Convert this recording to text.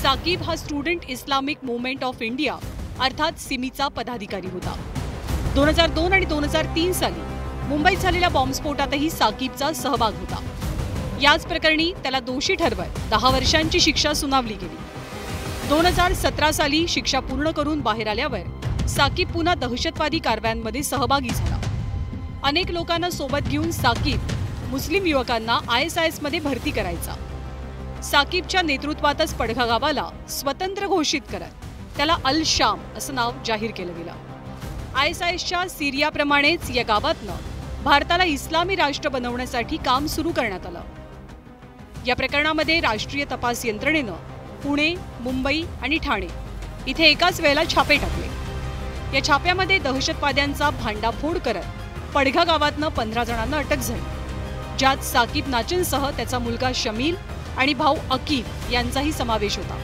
साकीब हा student Islamic movement of India अर्थात सिमीचा पदाधिकारी होता। 2002 आणि 2003 साली मुंबईत झालेल्या बॉम्बस्फोटातही साकीबचा सहभाग होता। याच प्रकरणी त्याला दोषी ठरवत 10 वर्षांची शिक्षा सुनावली गेली। 2017 साली शिक्षा पूर्ण करून बाहेर आल्यावर साकीब पुन्हा दहशतवादी कारवायांमध्ये सहभागी झाला। अनेक लोकांना सोबत घेऊन साकीब मुस्लिम युवकांना ISIS मध्ये भरती करायचा। साकीबच्या नेतृत्वातच पडघा गावाला स्वतंत्र घोषित करत त्याला अल शाम असं नाव जाहीर केलं गेलं। ISISच्या सिरियाप्रमाणेच या गावातनं भारताला इस्लामी राष्ट्र बनवण्यासाठी काम सुरू करण्यात आलं। या प्रकरणामध्ये राष्ट्रीय तपास यंत्रणेनं पुणे, मुंबई आणि ठाणे इथे एकाच वेळेला छापे टाकले। या छाप्यामध्ये दहशतवाद्यांचा भांडाफोड करत पडघा गावातनं 15 जणांना अटक झाली, ज्यात साकीब नाचनसह त्याचा मुलगा शमील आणि भाऊ अकीब यांचाही समावेश होता।